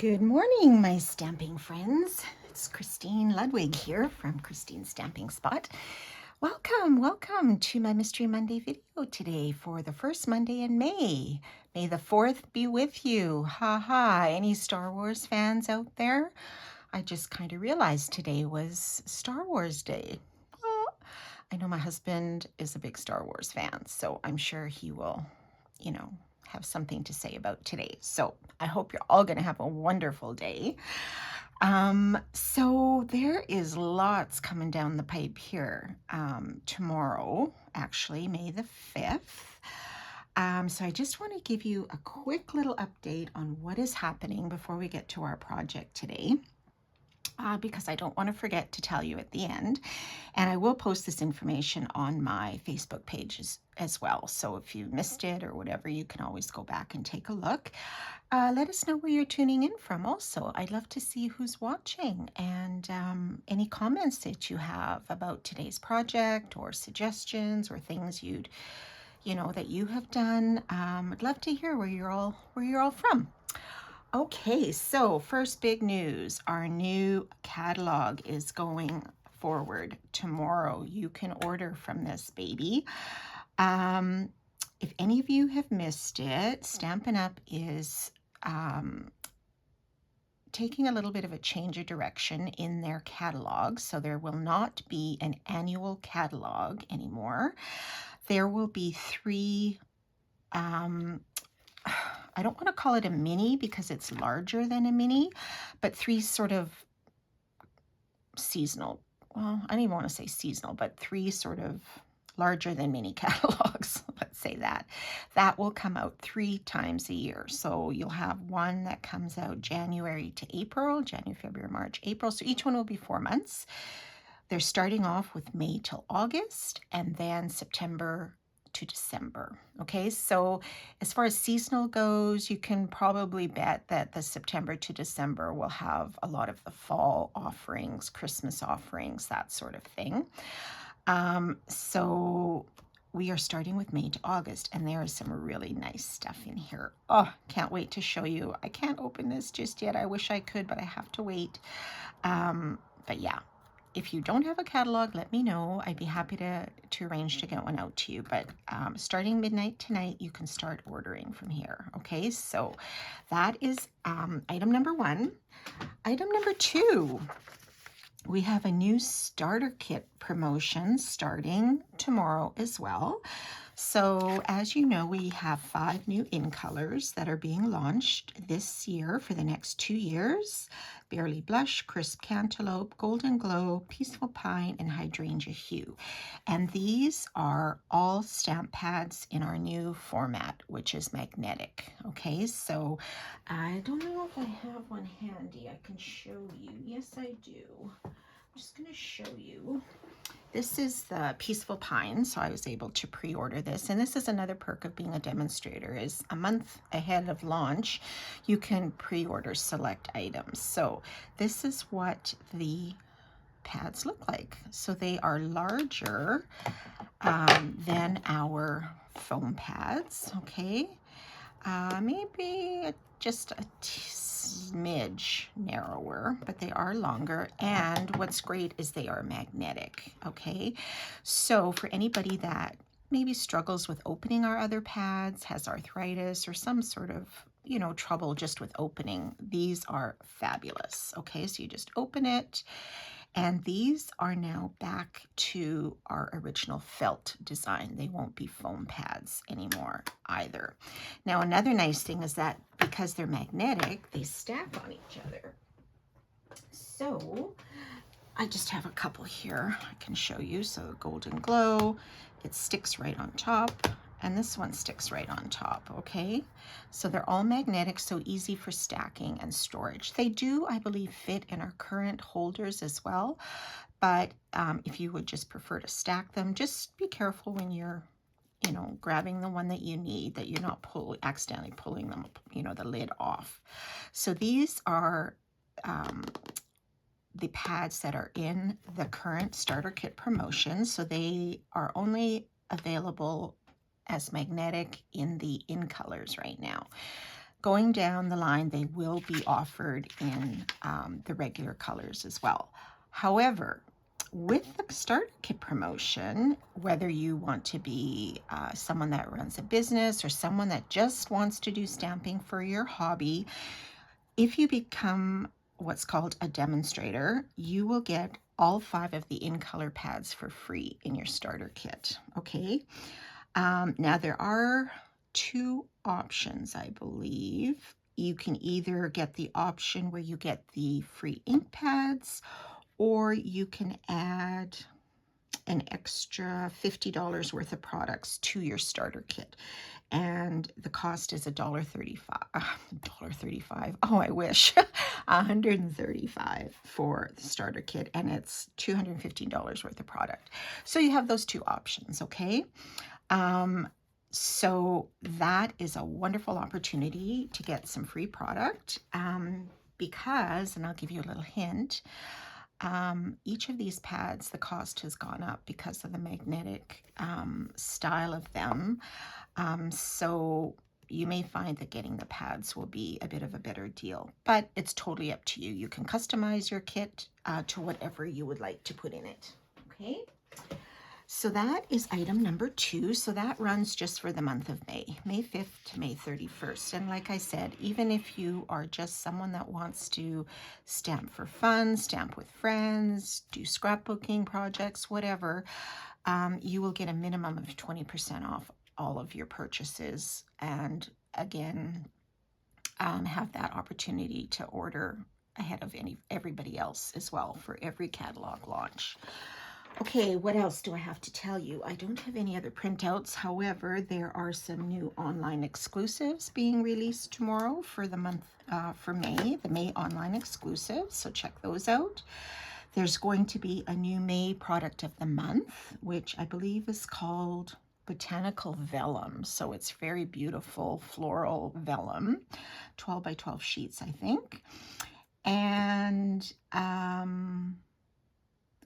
Good morning, my stamping friends. It's Christine Ludwig here from Christine's Stamping Spot. Welcome to my Mystery Monday video today for the first Monday in May. May the 4th be with you. Ha ha. Any Star Wars fans out there? I just kind of realized today was Star Wars Day. Oh, I know my husband is a big Star Wars fan, so I'm sure he will, have something to say about today. So I hope you're all going to have a wonderful day. So there is lots coming down the pipe here. Tomorrow, actually, May the 5th. So I just want to give you a quick little update on what is happening before we get to our project today. Because I don't want to forget to tell you at the end. And I will post this information on my Facebook pages as well. So if you missed it or whatever, you can always go back and take a look. Let us know where you're tuning in from also. I'd love to see who's watching and any comments that you have about today's project or suggestions or things that you have done. I'd love to hear where you're all from. Okay, so first big news, our new catalog is going forward tomorrow. You can order from this baby. If any of you have missed it, Stampin' Up! Is taking a little bit of a change of direction in their catalog, so there will not be an annual catalog anymore. There will be three I don't want to call it a mini because it's larger than a mini, but three sort of seasonal, well, I don't even want to say seasonal, but three sort of larger than mini catalogs, let's say that. That will come out 3 times a year. So you'll have one that comes out January to April, January, February, March, April. So each one will be 4 months. They're starting off with May till August and then September to December. Okay, so as far as seasonal goes, you can probably bet that the September to December will have a lot of the fall offerings, Christmas offerings, that sort of thing. So we are starting with May to August, and there is some really nice stuff in here. Oh, can't wait to show you. I can't open this just yet. I wish I could, but I have to wait. But yeah. If you don't have a catalog, let me know. I'd be happy to arrange to get one out to you. But starting midnight tonight, you can start ordering from here. Okay, so that is item number 1. Item number 2, we have a new starter kit promotion starting tomorrow as well. So as you know, we have 5 new in colors that are being launched this year for the next 2 years. Barely Blush, Crisp Cantaloupe, Golden Glow, Peaceful Pine, and Hydrangea Hue. And these are all stamp pads in our new format, which is magnetic. Okay, so I don't know if I have one handy. I can show you. Yes, I do. I'm just going to show you. This is the Peaceful Pine, so I was able to pre-order this. And this is another perk of being a demonstrator, is a month ahead of launch, you can pre-order select items. So this is what the pads look like. So they are larger than our foam pads, okay? Maybe just a smidge narrower, but they are longer. And what's great is they are magnetic, okay? So for anybody that maybe struggles with opening our other pads, has arthritis or some sort of, trouble just with opening, these are fabulous, okay? So you just open it. And these are now back to our original felt design. They won't be foam pads anymore either. Now, another nice thing is that because they're magnetic, they stack on each other. So I just have a couple here I can show you. So Golden Glow, it sticks right on top. And this one sticks right on top, okay? So they're all magnetic, so easy for stacking and storage. They do, I believe, fit in our current holders as well. But if you would just prefer to stack them, just be careful when you're, grabbing the one that you need, that you're not accidentally pulling them, the lid off. So these are the pads that are in the current starter kit promotion. So they are only available as magnetic in the in colors right now. going down the line, they will be offered in the regular colors as well. However, with the starter kit promotion, whether you want to be someone that runs a business or someone that just wants to do stamping for your hobby, if you become what's called a demonstrator, you will get all 5 of the in-color pads for free in your starter kit, okay? Now there are 2 options, I believe. You can either get the option where you get the free ink pads, or you can add an extra $50 worth of products to your starter kit. And the cost is $1.35. Oh, I wish. $135 for the starter kit, and it's $215 worth of product. So you have those 2 options, okay? So that is a wonderful opportunity to get some free product because, and I'll give you a little hint, each of these pads, the cost has gone up because of the magnetic style of them. So you may find that getting the pads will be a bit of a better deal, but it's totally up to you. You can customize your kit to whatever you would like to put in it, okay? So that is item number 2. So that runs just for the month of May, May 5th to May 31st. And like I said, even if you are just someone that wants to stamp for fun, stamp with friends, do scrapbooking projects, whatever, you will get a minimum of 20% off all of your purchases. And again, have that opportunity to order ahead of everybody else as well for every catalog launch. Okay, what else do I have to tell you? I don't have any other printouts. However, there are some new online exclusives being released tomorrow for the month for May, the May online exclusives. So check those out. There's going to be a new May product of the month, which I believe is called Botanical Vellum. So it's very beautiful floral vellum, 12 by 12 sheets, I think. And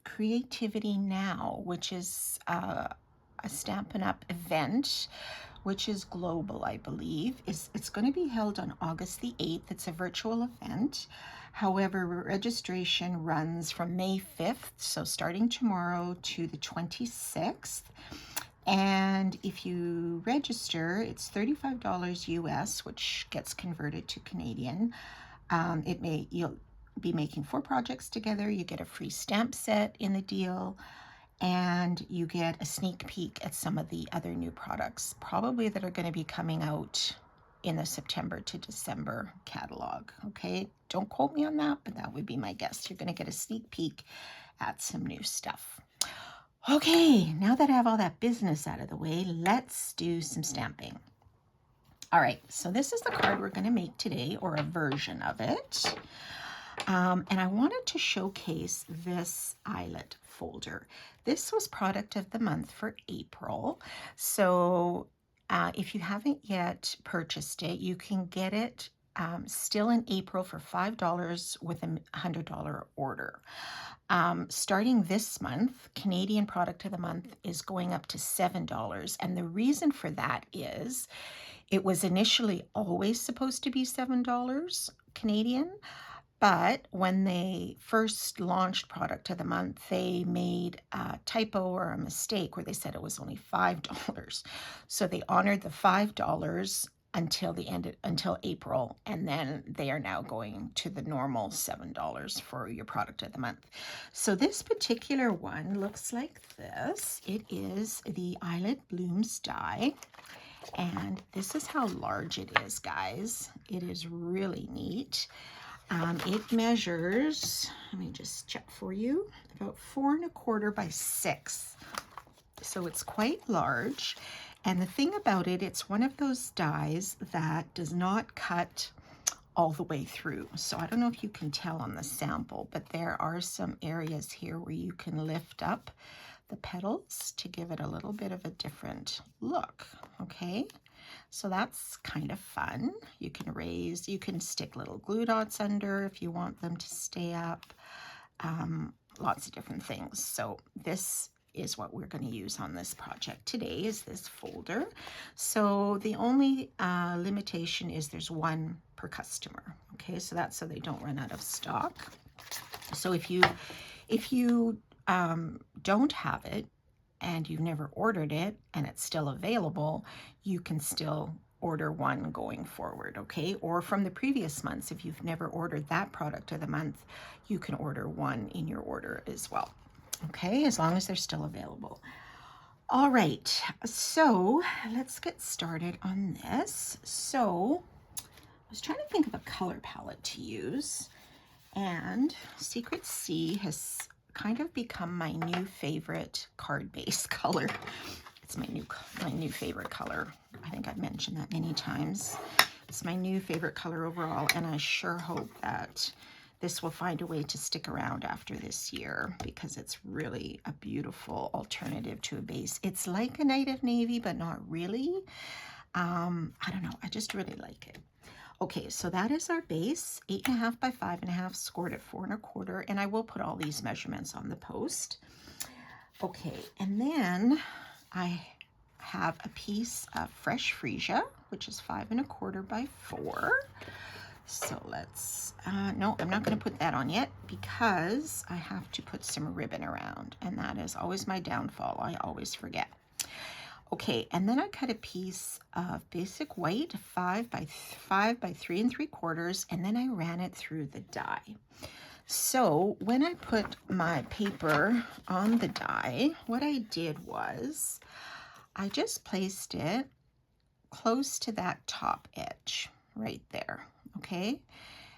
Creativity Now, which is a Stampin' Up event, which is global, I believe. It's going to be held on August the 8th. It's a virtual event. However, registration runs from May 5th, so starting tomorrow, to the 26th. And if you register, it's $35 US, which gets converted to Canadian. You'll be making 4 projects together. You get a free stamp set in the deal, and you get a sneak peek at some of the other new products, probably that are going to be coming out in the September to December catalog. Okay, don't quote me on that, but that would be my guess. You're going to get a sneak peek at some new stuff. Okay, now that I have all that business out of the way, let's do some stamping. All right, so this is the card we're going to make today, or a version of it. And I wanted to showcase this Eyelet folder. This was product of the month for April. So if you haven't yet purchased it, you can get it still in April for $5 with a $100 order. Starting this month, Canadian product of the month is going up to $7. And the reason for that is it was initially always supposed to be $7 Canadian. But when they first launched product of the month, they made a typo or a mistake where they said it was only $5. So they honored the $5 until April, and then they are now going to the normal $7 for your product of the month. So this particular one looks like this. It is the Eyelet Blooms die, and this is how large it is, guys. It is really neat. It measures, let me just check for you, about 4 1/4 by 6. So it's quite large. And the thing about it, it's one of those dies that does not cut all the way through. So I don't know if you can tell on the sample, but there are some areas here where you can lift up the petals to give it a little bit of a different look, okay? So that's kind of fun. You can stick little glue dots under if you want them to stay up. Lots of different things. So this is what we're going to use on this project today, is this folder. So the only limitation is there's one per customer. Okay, so that's so they don't run out of stock. So if you don't have it and you've never ordered it and it's still available, you can still order one going forward, okay? Or from the previous months, if you've never ordered that product of the month, you can order one in your order as well, okay? As long as they're still available. All right, so let's get started on this. So I was trying to think of a color palette to use, and Secret C has kind of become my new favorite card base color. It's my new favorite color. I think I've mentioned that many times. It's my new favorite color overall, and I sure hope that this will find a way to stick around after this year, because it's really a beautiful alternative to a base. It's like a Night of Navy, but not really. I don't know. I just really like it. Okay, so that is our base, 8.5 by 5.5, scored at 4 1/4, and I will put all these measurements on the post. Okay, and then I have a piece of fresh freesia, which is 5 1/4 by 4. So let's, no, I'm not going to put that on yet because I have to put some ribbon around, and that is always my downfall. I always forget. Okay, and then I cut a piece of basic white, 5 by 3 3/4, and then I ran it through the die. So when I put my paper on the die, what I did was I just placed it close to that top edge right there, okay?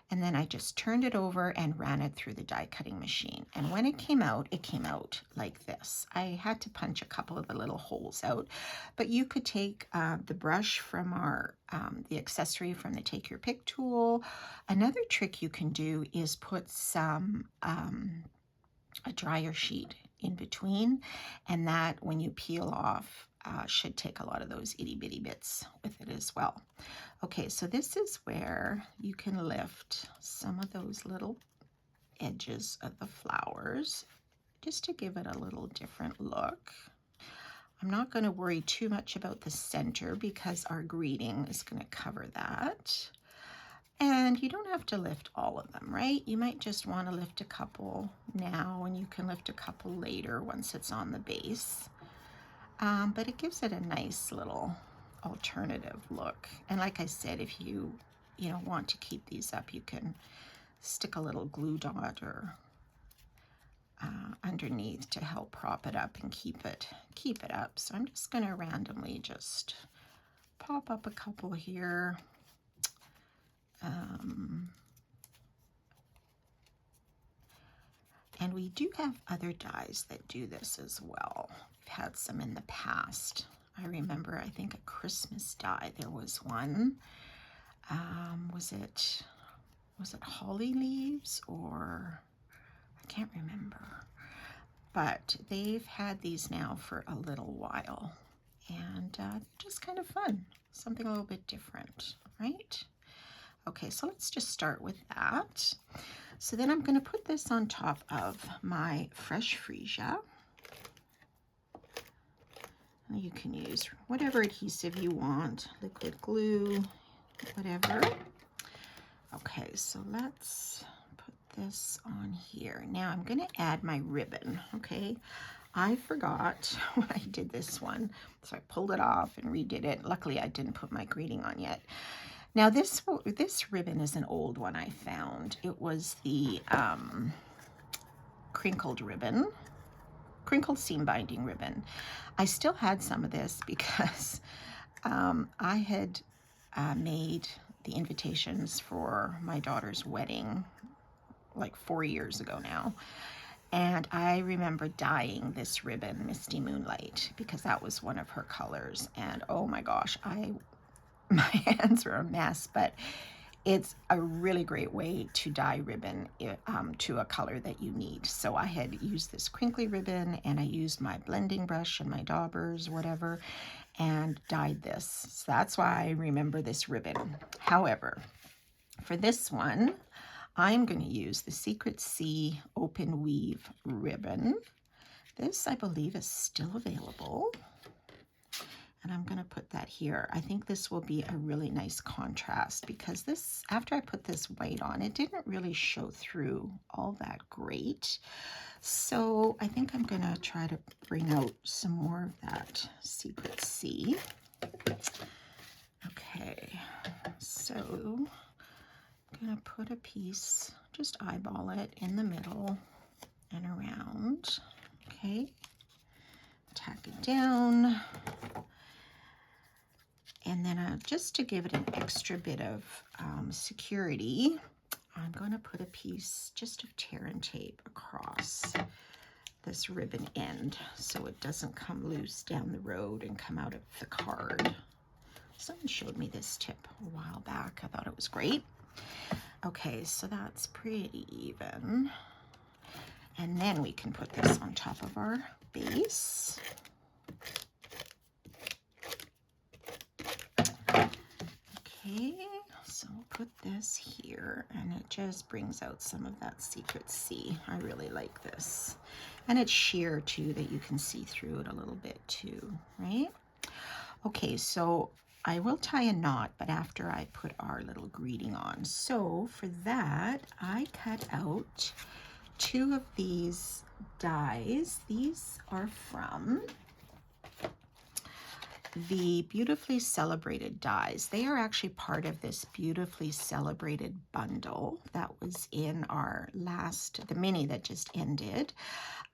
And then I just turned it over and ran it through the die cutting machine. And when it came out like this. I had to punch a couple of the little holes out, but you could take the brush from our, the accessory from the Take Your Pick tool. Another trick you can do is put some, a dryer sheet in between, and that when you peel off, should take a lot of those itty bitty bits with it as well. Okay, so this is where you can lift some of those little edges of the flowers just to give it a little different look. I'm not going to worry too much about the center because our greeting is going to cover that. And you don't have to lift all of them, right? You might just want to lift a couple now, and you can lift a couple later once it's on the base. But it gives it a nice little alternative look. And like I said, if you want to keep these up, you can stick a little glue dot or underneath to help prop it up and keep it up. So I'm just going to randomly just pop up a couple here. And we do have other dies that do this as well. We've had some in the past. I remember, I think a Christmas die, there was one. Was it holly leaves, or I can't remember. But they've had these now for a little while, and just kind of fun. Something a little bit different, right? Okay, so let's just start with that. So then I'm going to put this on top of my fresh freesia. You can use whatever adhesive you want, liquid glue, whatever. Okay, so let's put this on here. Now I'm going to add my ribbon, okay? I forgot when I did this one, so I pulled it off and redid it. Luckily, I didn't put my greeting on yet. Now this ribbon is an old one I found. It was the crinkled seam binding ribbon. I still had some of this because I had made the invitations for my daughter's wedding like 4 years ago now. And I remember dyeing this ribbon Misty Moonlight because that was one of her colors. And oh my gosh, my hands were a mess, but it's a really great way to dye ribbon to a color that you need. So I had used this crinkly ribbon, and I used my blending brush and my daubers, whatever, and dyed this. So that's why I remember this ribbon. However, for this one, I'm going to use the Secret C Open Weave ribbon. This, I believe, is still available. And I'm going to put that here. I think this will be a really nice contrast because this, after I put this white on, it didn't really show through all that great. So I think I'm going to try to bring out some more of that Secret C. Okay, so I'm going to put a piece, just eyeball it in the middle and around. Okay, tack it down. And then just to give it an extra bit of security, I'm going to put a piece just of tear and tape across this ribbon end so it doesn't come loose down the road and come out of the card. Someone showed me this tip a while back. I thought it was great. Okay, so that's pretty even. And then we can put this on top of our base. Okay, so we'll put this here, and it just brings out some of that Secret C. I really like this. And it's sheer too, that you can see through it a little bit too, right? Okay, so I will tie a knot, but after I put our little greeting on. So for that, I cut out 2 of these dies. These are from the Beautifully Celebrated dies. They are actually part of this Beautifully Celebrated bundle that was in our the mini that just ended.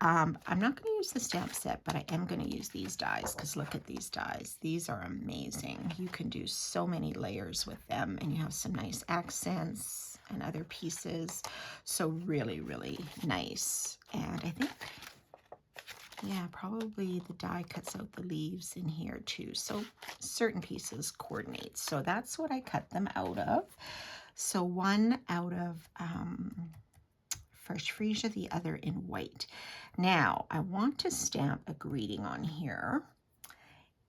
I'm not going to use the stamp set, but I am going to use these dies because look at these dies. These are amazing. You can do so many layers with them, and you have some nice accents and other pieces. So really, really nice. And I think, yeah, probably the die cuts out the leaves in here too. So certain pieces coordinate. So that's what I cut them out of. So one out of Fresh Freesia, the other in white. Now, I want to stamp a greeting on here,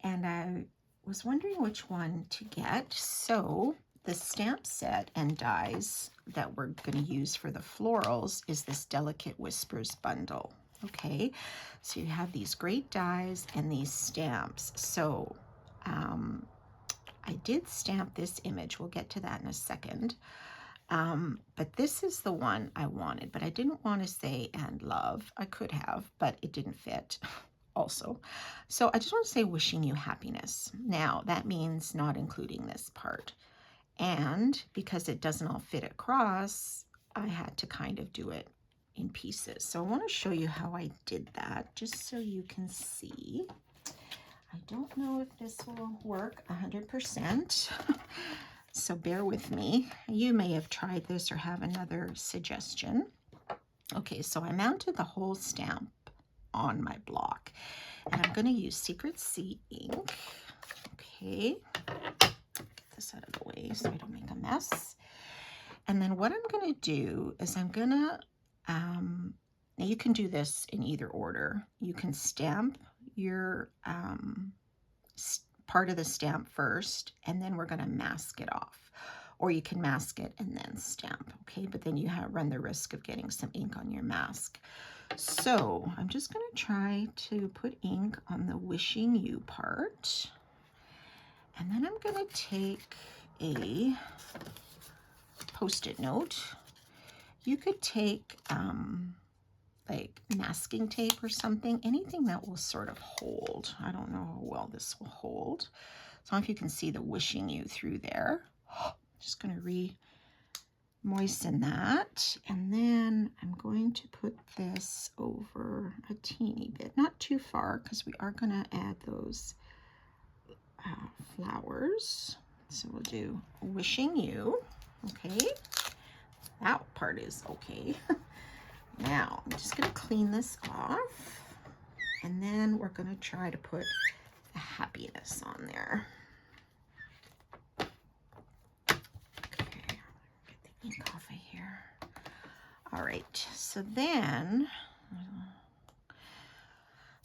and I was wondering which one to get. So the stamp set and dies that we're going to use for the florals is this Delicate Whispers bundle. Okay, so you have these great dies and these stamps. So I did stamp this image. We'll get to that in a second. But this is the one I wanted, but I didn't want to say and love. I could have, but it didn't fit also. So I just want to say wishing you happiness. Now that means not including this part. And because it doesn't all fit across, I had to kind of do it in pieces. So I want to show you how I did that, just so you can see. I don't know if this will work 100%. So bear with me. You may have tried this or have another suggestion. Okay, so I mounted the whole stamp on my block, and I'm going to use Secret C ink. Okay, get this out of the way so I don't make a mess. And then what I'm going to do is I'm going to, now you can do this in either order. You can stamp your part of the stamp first, and then we're going to mask it off, or you can mask it and then stamp. Okay, but then you run the risk of getting some ink on your mask. So I'm just going to try to put ink on the wishing you part, and then I'm going to take a Post-it note. You could take like masking tape or something, anything that will sort of hold. I don't know how well this will hold. So if you can see the wishing you through there. Just going to re-moisten that. And then I'm going to put this over a teeny bit, not too far, because we are going to add those flowers. So we'll do wishing you. Okay. That part is okay. Now, I'm just going to clean this off, and then we're going to try to put the happiness on there. Okay, get the ink off of here. All right, so then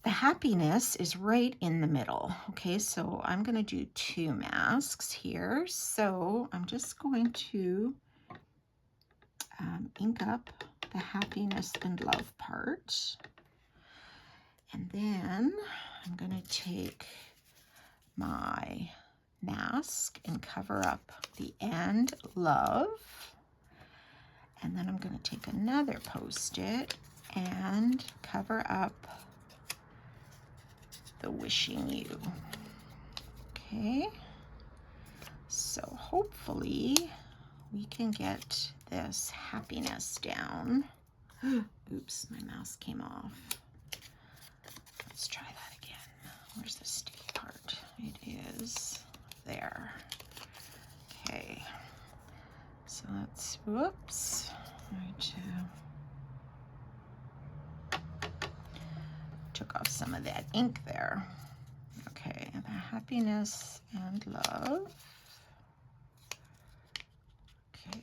the happiness is right in the middle. Okay, so I'm going to do 2 masks here. So I'm just going to ink up the happiness and love part. And then I'm going to take my mask and cover up the "and love." And then I'm going to take another Post-it and cover up the "wishing you." Okay, so hopefully we can get this happiness down. Oops, my mask came off. Let's try that again. Where's the sticky part? It is there. Okay, so let's, whoops, took off some of that ink there. Okay, the happiness and love. Okay,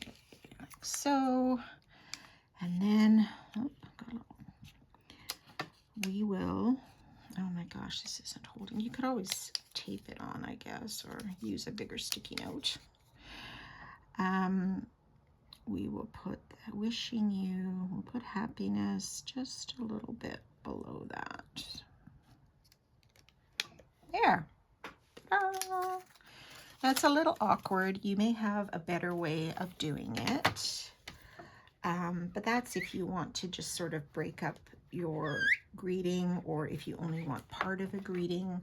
like so. And then we will, oh my gosh, this isn't holding. You could always tape it on, I guess, or use a bigger sticky note. We will put that "wishing you," we'll put happiness just a little bit below that. There. Ta-da! That's a little awkward. You may have a better way of doing it. But that's if you want to just sort of break up your greeting, or if you only want part of a greeting,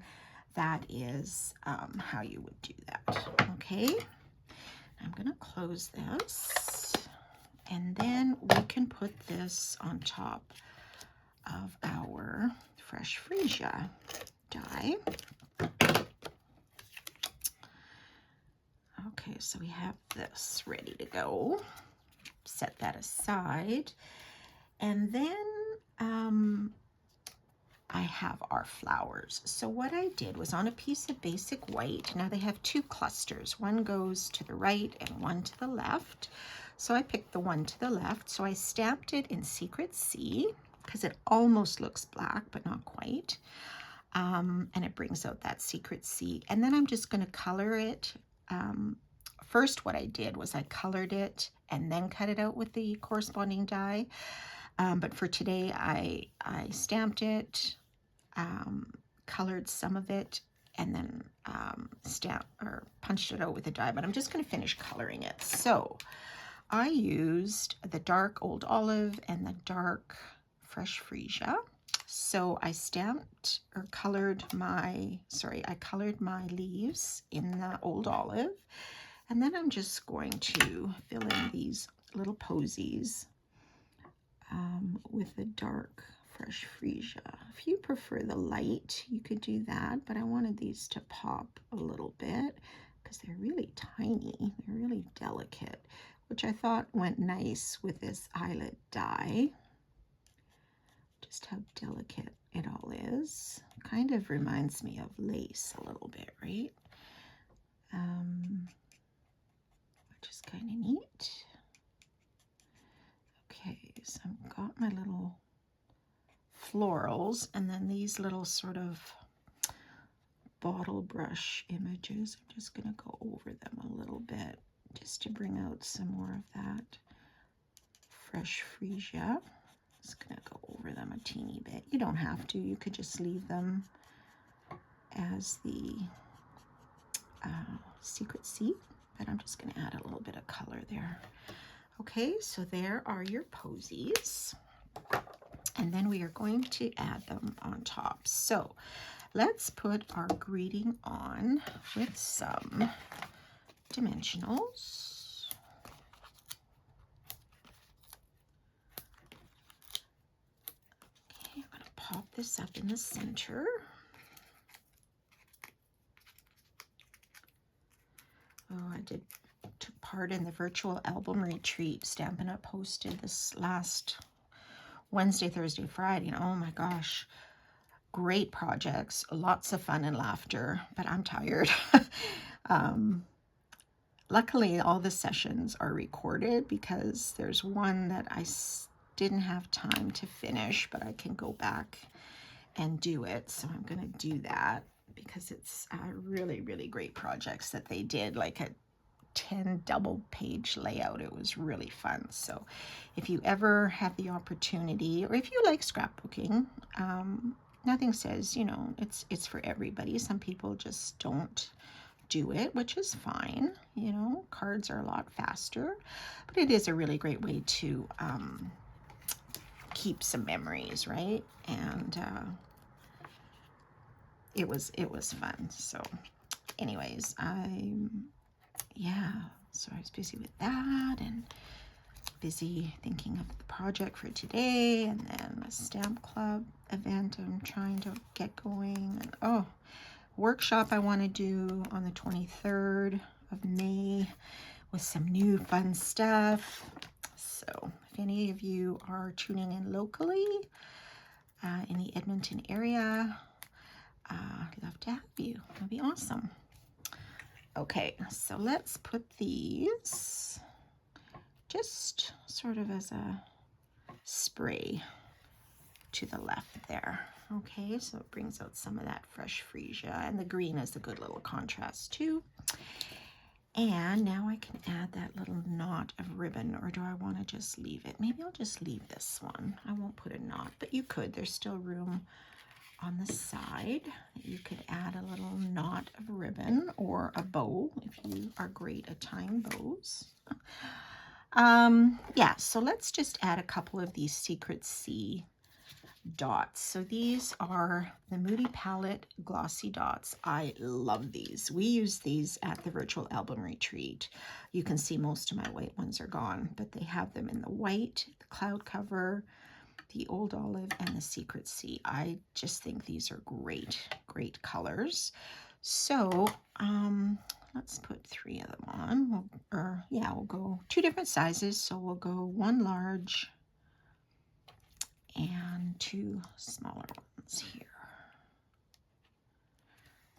that is how you would do that. Okay, I'm going to close this, and then we can put this on top of our fresh freesia die. Okay, so we have this ready to go. Set that aside, and then I have our flowers. So what I did was, on a piece of basic white, now they have two clusters, one goes to the right and one to the left, so I picked the one to the left. So I stamped it in Secret C because it almost looks black but not quite, and it brings out that Secret C. And then I'm just going to color it. First, what I did was I colored it and then cut it out with the corresponding die. But for today, I stamped it, colored some of it, and then punched it out with a die. But I'm just going to finish coloring it. So I used the dark Old Olive and the dark Fresh Freesia. So I stamped or colored my, I colored my leaves in the Old Olive. And then I'm just going to fill in these little posies with the dark Fresh Freesia. If you prefer the light, you could do that, but I wanted these to pop a little bit because they're really tiny. They're really delicate, which I thought went nice with this Eyelet die. Just how delicate it all is. Kind of reminds me of lace a little bit, right? Which is kind of neat. Okay, so I've got my little florals, and then these little sort of bottle brush images. I'm just going to go over them a little bit just to bring out some more of that Fresh Freesia. Just going to go over them a teeny bit. You don't have to. You could just leave them as the Secret C, but I'm just going to add a little bit of color there. Okay, so there are your posies, and then we are going to add them on top. So let's put our greeting on with some dimensionals. Okay, I'm going to pop this up in the center. Oh, I took part in the virtual album retreat, Stampin' Up! Hosted this last Wednesday, Thursday, Friday, and oh my gosh, great projects, lots of fun and laughter, but I'm tired. Luckily, all the sessions are recorded because there's one that I didn't have time to finish, but I can go back and do it, so I'm going to do that because it's really, really great projects that they did, like a 10 double page layout. It was really fun. So if you ever have the opportunity, or if you like scrapbooking, nothing says, you know, it's for everybody. Some people just don't do it, which is fine. You know, cards are a lot faster, but it is a really great way to keep some memories, right? And it was fun. So anyways, yeah, so I was busy with that and busy thinking of the project for today, and then a stamp club event I'm trying to get going, and oh, workshop I want to do on the 23rd of May with some new fun stuff. So if any of you are tuning in locally in the Edmonton area, I'd love to have you. It'll be awesome. Okay, so let's put these just sort of as a spray to the left there. Okay, so it brings out some of that fresh freesia, and the green is a good little contrast too. And now I can add that little knot of ribbon, or do I want to just leave it? Maybe I'll just leave this one. I won't put a knot, but you could. There's still room on the side. You could add a little knot of ribbon or a bow if you are great at tying bows. Yeah, so let's just add a couple of these Secret Sea dots. So these are the Moody Palette glossy dots. I love these. We use these at the virtual album retreat. You can see most of my white ones are gone, but they have them in the white, the cloud cover, the old olive, and the Secret Sea. I just think these are great, great colors. So let's put 3 of them on. We'll go 2 different sizes. So we'll go 1 large and 2 smaller ones here.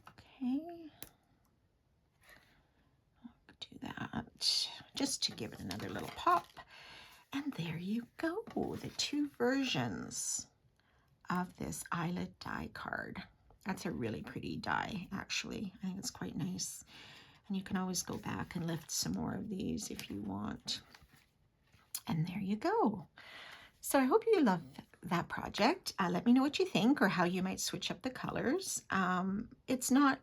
Okay, I'll do that just to give it another little pop. And there you go, the 2 versions of this Eyelet die card. That's a really pretty die, actually. I think it's quite nice. And you can always go back and lift some more of these if you want. And there you go. So I hope you love that project. Let me know what you think, or how you might switch up the colors. It's not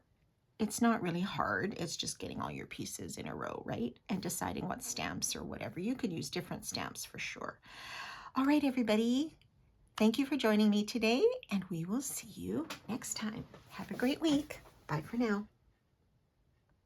really hard. It's just getting all your pieces in a row, right? And deciding what stamps or whatever. You could use different stamps for sure. All right, everybody. Thank you for joining me today, and we will see you next time. Have a great week. Bye for now.